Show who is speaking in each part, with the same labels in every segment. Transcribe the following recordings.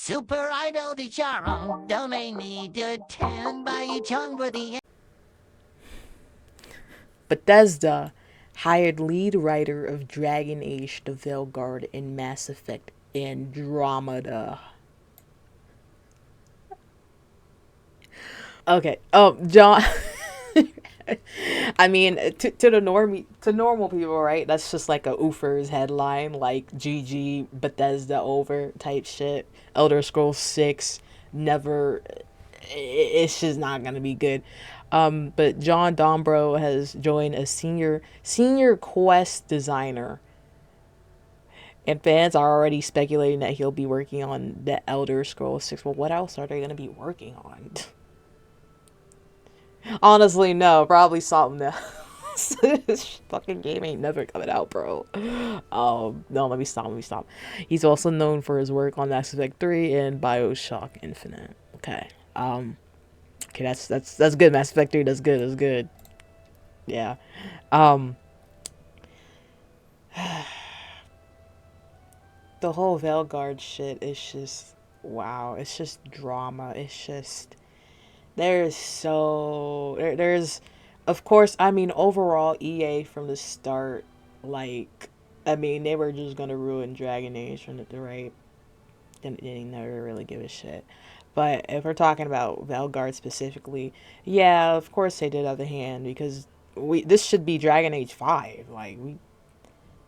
Speaker 1: Super Idol de Charo, donate me to 10 by each for the
Speaker 2: Bethesda hired lead writer of Dragon Age the Veilguard in Mass Effect Andromeda. Okay. John. I mean, to the normal people, right? That's just like a oofers headline, like GG Bethesda over type shit. Elder Scrolls 6 never. It's just not gonna be good. But John Dombrow has joined as senior quest designer, and fans are already speculating that he'll be working on the Elder Scrolls 6. Well, what else are they gonna be working on? Honestly, no, probably something else. This fucking game ain't never coming out, bro. No, let me stop. He's also known for his work on Mass Effect 3 and BioShock Infinite. Okay. Okay, that's good. Mass Effect 3, that's good. Yeah. Um, the whole Veilguard shit is just wow. It's just drama. It's just there's of course, I mean, overall EA from the start, like, I mean, they were just gonna ruin Dragon Age from the right. They never really give a shit. But if we're talking about Veilguard specifically, yeah, of course they did have a hand, because we this should be Dragon Age 5. Like, we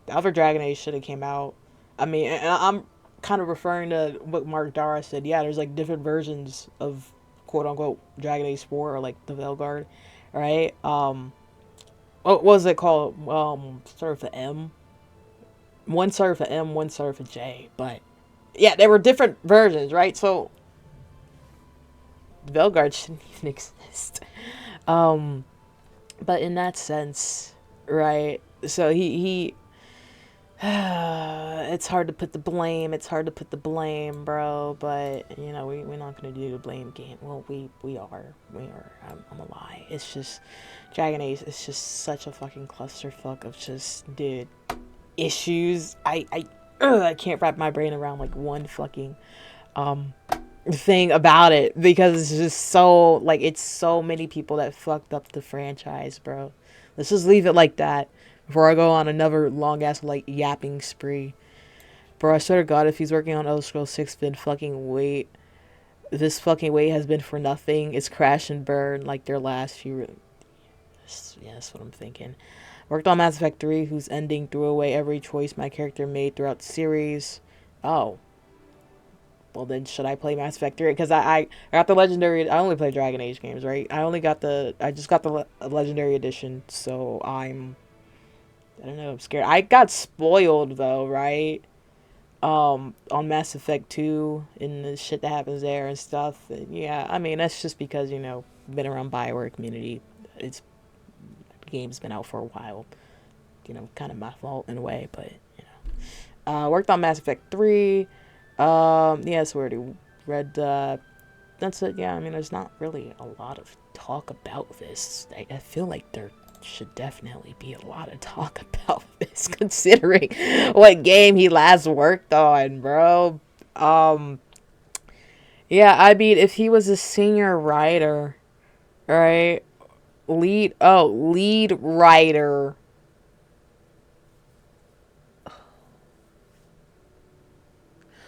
Speaker 2: the other Dragon Age should have came out. I mean, and I'm kind of referring to what Mark Dara said. Yeah, there's like different versions of quote unquote Dragon Age 4, or like the Veilguard, right? What was it called? Started with M. One started with M, one started with J. But yeah, there were different versions, right? So Veilguard shouldn't even exist. Um, but in that sense, right? So he it's hard to put the blame. It's hard to put the blame, bro. But you know, we're not gonna do the blame game. Well, we are. We are. I'm a lie. It's just Dragon Age. It's just such a fucking clusterfuck of just dude issues. I can't wrap my brain around like one fucking um thing about it, because it's just so like it's so many people that fucked up the franchise, bro. Let's just leave it like that before I go on another long ass like yapping spree. Bro, I swear to God, if he's working on Elder Scrolls 6, then fucking wait. This fucking wait has been for nothing. It's crash and burn like their last few. Yeah, that's what I'm thinking. Worked on Mass Effect 3, whose ending threw away every choice my character made throughout the series. Oh, well then should I play Mass Effect 3? Because I got the legendary. I only play Dragon Age games, right? I just got the legendary edition, so I don't know, I'm scared. I got spoiled though, right? On Mass Effect 2 and the shit that happens there and stuff. And yeah, I mean, that's just because, you know, been around Bioware community. It's the game's been out for a while. You know, kind of my fault in a way, but you know. Worked on Mass Effect 3. Yeah, so we already read that's it. Yeah, I mean, there's not really a lot of talk about this. I feel like there should definitely be a lot of talk about this, considering what game he last worked on, bro. Um, yeah, I mean, if he was a senior writer, right? Lead writer.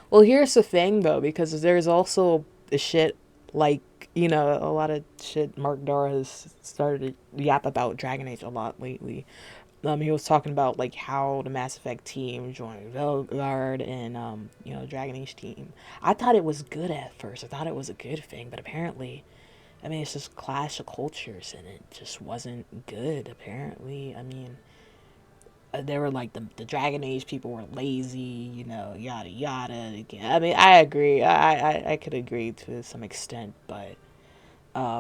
Speaker 2: Well, here's the thing though, because there's also the shit like, you know, a lot of shit Mark Dara has started to yap about Dragon Age a lot lately. He was talking about like how the Mass Effect team joined Veilguard and you know, Dragon Age team. I thought it was good at first. I thought it was a good thing, but apparently, I mean, it's just clash of cultures, and it just wasn't good. Apparently, I mean, they were like the Dragon Age people were lazy, you know, yada yada. I mean, I agree. I could agree to some extent, but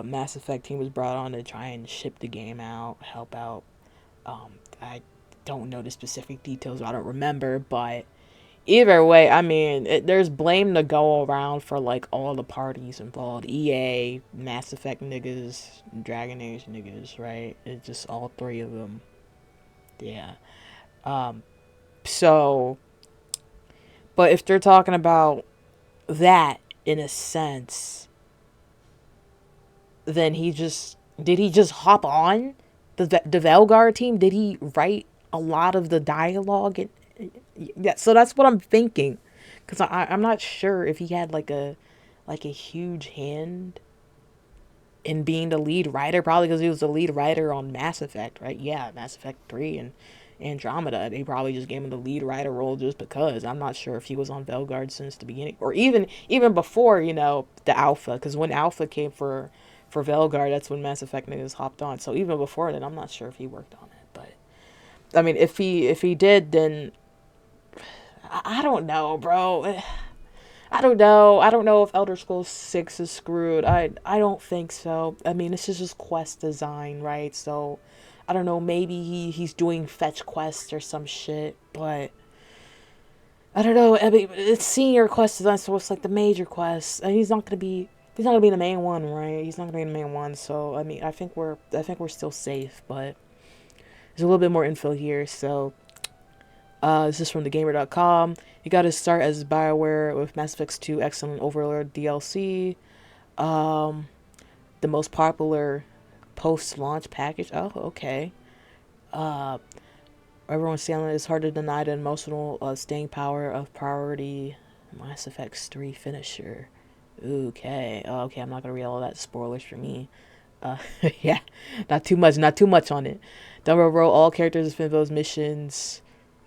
Speaker 2: Mass Effect team was brought on to try and ship the game out, help out. I don't know the specific details. I don't remember, but either way, I mean, there's blame to go around for like all the parties involved: EA, Mass Effect niggas, Dragon Age niggas, right? It's just all three of them. Yeah. Um, so, but if they're talking about that in a sense, then did he just hop on the Veilguard team? Did he write a lot of the dialogue? Yeah, so that's what I'm thinking, because I'm not sure if he had like a huge hand in being the lead writer, probably because he was the lead writer on Mass Effect, right? Yeah, Mass Effect 3 and Andromeda. They probably just gave him the lead writer role just because. I'm not sure if he was on Veilguard since the beginning, or even before, the Alpha, because when Alpha came for Veilguard, that's when Mass Effect niggas hopped on. So even before then, I'm not sure if he worked on it. But I mean, if he did, then I don't know, bro. I don't know. I don't know if Elder Scrolls 6 is screwed. I don't think so. I mean, this is just quest design, right? So, I don't know. Maybe he's doing fetch quests or some shit, but I don't know. I mean, it's senior quest design, so it's like the major quests, and he's not gonna be the main one, right? He's not gonna be the main one. So, I mean, I think we're still safe, but there's a little bit more info here. So, this is from thegamer.com. You got to start as BioWare with Mass Effect 2 Excellent Overlord DLC. The most popular post-launch package. Oh, okay. Uh, Everyone's saying it's hard to deny the emotional staying power of priority Mass Effect 3 finisher. Okay. Okay, I'm not going to read all that. Spoilers for me. Yeah. Not too much on it. Double roll all characters within those missions.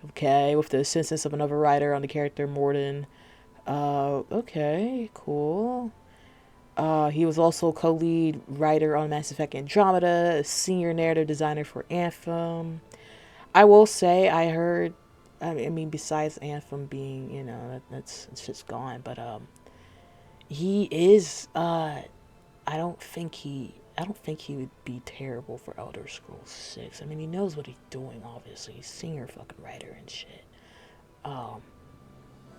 Speaker 2: Okay, with the assistance of another writer on the character, Morden. Okay, cool. He was also co-lead writer on Mass Effect Andromeda, a senior narrative designer for Anthem. I will say, I heard, I mean, besides Anthem being, that's just gone, but, he is, I don't think he would be terrible for Elder Scrolls 6. I mean, he knows what he's doing, obviously. He's senior fucking writer and shit. Um,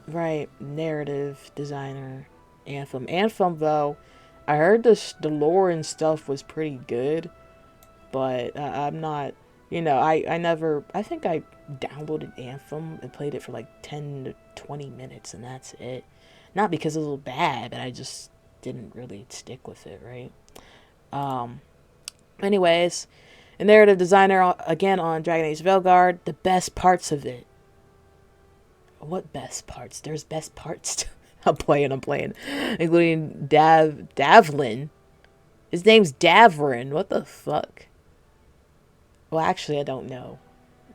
Speaker 2: right, narrative designer, Anthem. Anthem, though, I heard the lore and stuff was pretty good, but I'm not, I think I downloaded Anthem and played it for like 10 to 20 minutes, and that's it. Not because it was bad, but I just didn't really stick with it, right? Um, Anyways, a narrative designer again on Dragon Age Veilguard. The best parts of it. What best parts? There's best parts. I'm playing. Including Davlin. His name's Davrin. What the fuck? Well, actually, I don't know.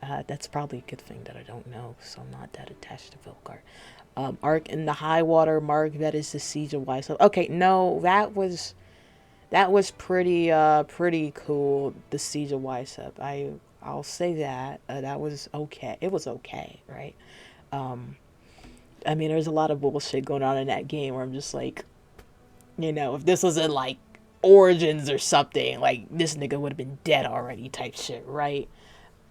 Speaker 2: That's probably a good thing that I don't know, so I'm not that attached to Veilguard. Arc in the High Water Mark. That is the Siege of Weiss. Okay, no, that was pretty cool. The Siege of Wisep. I'll say that that was okay. It was okay, right? I mean, there's a lot of bullshit going on in that game where I'm just like, if this was in like Origins or something, like this nigga would have been dead already, type shit, right?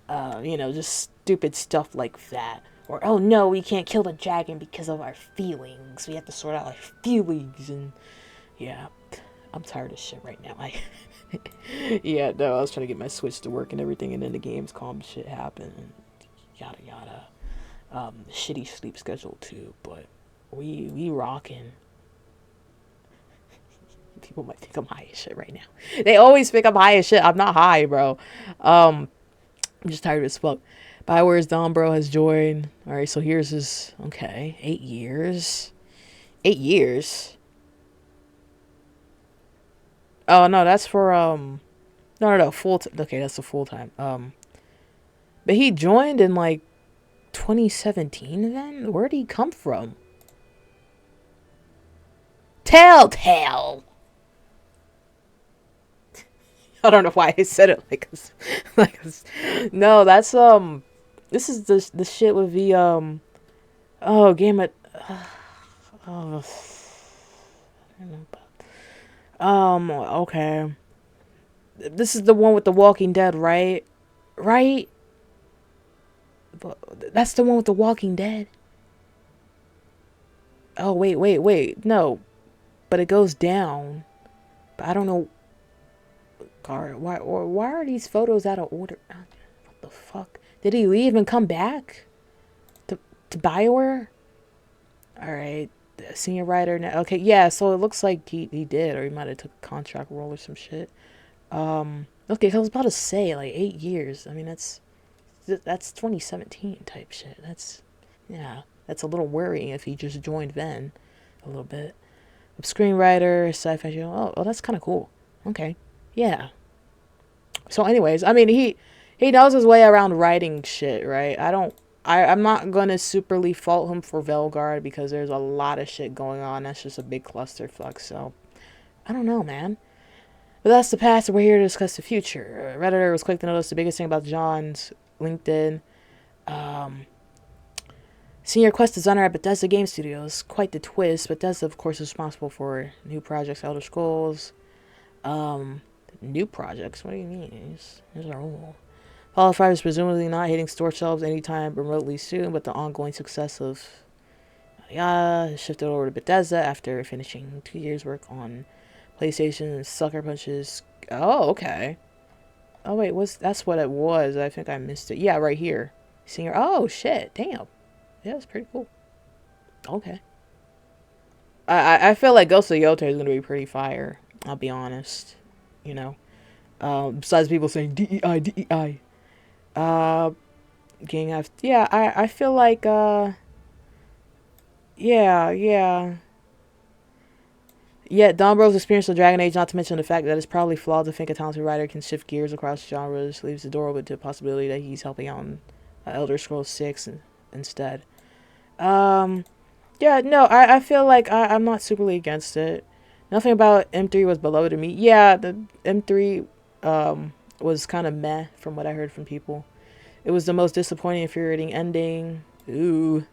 Speaker 2: Just stupid stuff like that. Or, oh no, we can't kill the dragon because of our feelings. We have to sort out our feelings, and yeah. I'm tired of shit right now. Yeah, no, I was trying to get my Switch to work and everything, and then the Gamescom shit happened, and yada yada. Shitty sleep schedule too, but we rocking. People might think I'm high as shit right now. They always think I'm high as shit. I'm not high, bro. I'm just tired as fuck. Bioware's Dom Bro has joined. Alright, so here's his 8 years. 8 years? Oh no, that's for no full okay, that's the full time. But he joined in like 2017 then? Where'd he come from? Telltale. I don't know why I said it like no, that's this is the shit with the oh, game it oh, I don't know. Okay. This is the one with the Walking Dead, right? Right? But that's the one with the Walking Dead. Oh, wait. No. But it goes down. But I don't know. God, why are these photos out of order? What the fuck? Did he leave and come back? To BioWare? Alright. Senior writer now. Okay, yeah, so it looks like he did, or he might have took a contract role or some shit. Okay, I was about to say, like, 8 years. I mean, that's 2017 type shit. Yeah, that's a little worrying if he just joined then a little bit. Screenwriter, sci-fi show. Oh, that's kind of cool. Okay, yeah. So, anyways, I mean, he knows his way around writing shit, right? I'm not gonna superly fault him for Veilguard because there's a lot of shit going on. That's just a big clusterfuck. So, I don't know, man. But that's the past, and we're here to discuss the future. Redditor was quick to notice the biggest thing about John's LinkedIn. Senior quest designer at Bethesda Game Studios. Quite the twist. Bethesda, of course, is responsible for new projects, Elder Scrolls. New projects? What do you mean? These are old. Fallout 5 is presumably not hitting store shelves anytime remotely soon, but the ongoing success of shifted over to Bethesda after finishing 2 years' work on PlayStation and Sucker Punches. Oh, okay. Oh, wait, that's what it was. I think I missed it. Yeah, right here. Senior. Oh, shit. Damn. Yeah, it's pretty cool. Okay. I feel like Ghost of Yotei is going to be pretty fire. I'll be honest. You know. Besides people saying DEI, DEI. Gang F. Yeah, I feel like, yeah. Yet, Don Bro's experience with Dragon Age, not to mention the fact that it's probably flawed to think a talented writer can shift gears across genres, leaves the door open to the possibility that he's helping out on Elder Scrolls 6 instead. Yeah, no, I feel like I'm not superly against it. Nothing about M3 was beloved to me. Yeah, the M3 was kind of meh from what I heard from people. It was the most disappointing, infuriating ending. Ooh.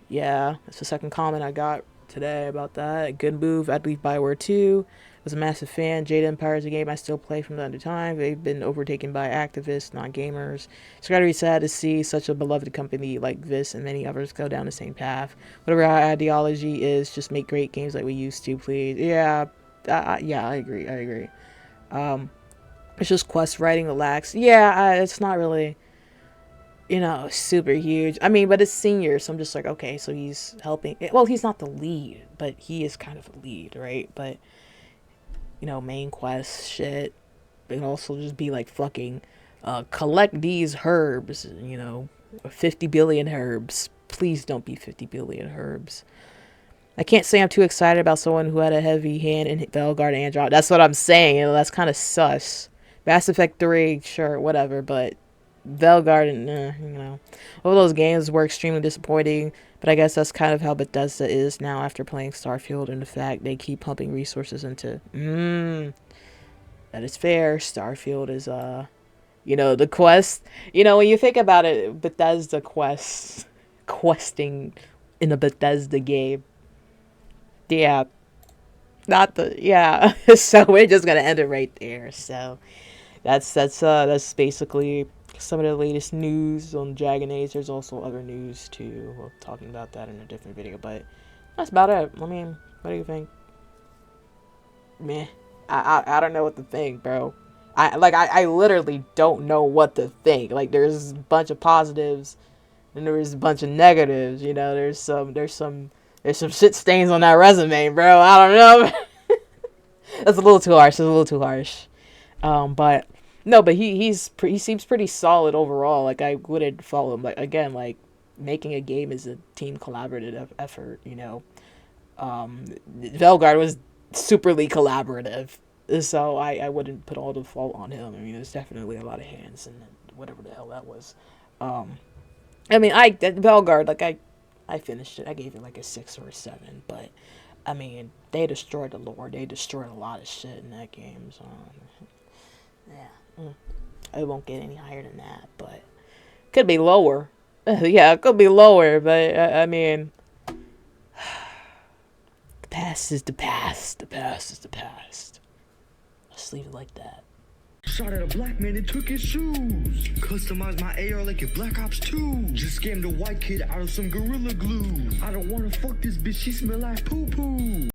Speaker 2: Yeah, that's the second comment I got today about that. Good move. I'd leave Bioware 2. Was a massive fan. Jade Empire is a game I still play from time to time. They've been overtaken by activists, not gamers. It's gotta be sad to see such a beloved company like this and many others go down the same path. Whatever our ideology is, just make great games like we used to, please. Yeah, I agree. It's just quest writing lacks. Yeah, it's not really, super huge. I mean, but it's senior, so I'm just like, okay, so he's helping. Well, he's not the lead, but he is kind of a lead, right? But main quest shit. It can also just be like fucking collect these herbs, 50 billion herbs. Please don't be 50 billion herbs. I can't say I'm too excited about someone who had a heavy hand in Veilguard and Andromeda. That's what I'm saying. That's kind of sus. Mass Effect 3, sure, whatever, but Veilguard and, all those games were extremely disappointing, but I guess that's kind of how Bethesda is now after playing Starfield, and the fact they keep pumping resources into, that is fair. Starfield is, the quest, when you think about it, Bethesda questing in a Bethesda game, yeah, so we're just gonna end it right there, so that's basically some of the latest news on Dragon Age. There's also other news too. We're talking about that in a different video, but that's about it. I mean, what do you think? Meh. I don't know what to think, bro. I literally don't know what to think. Like, there's a bunch of positives and there's a bunch of negatives. There's some shit stains on that resume, bro. I don't know. That's a little too harsh. But no, but he seems pretty solid overall. Like, I wouldn't follow him. Like, again, like, making a game is a team collaborative effort. Veilguard was superly collaborative, so I wouldn't put all the fault on him. I mean, there's definitely a lot of hands in whatever the hell that was. I mean, Veilguard, like, I finished it. I gave it like a 6 or a 7, but I mean, they destroyed the lore. They destroyed a lot of shit in that game. So yeah, I won't get any higher than that, but could be lower. Yeah, it could be lower, but I mean, the past is the past. The past is the past. Let's leave it like that.
Speaker 3: Shot at a black man and took his shoes. Customized my AR like a Black Ops 2. Just scammed a white kid out of some Gorilla Glue. I don't wanna fuck this bitch, she smell like poo-poo.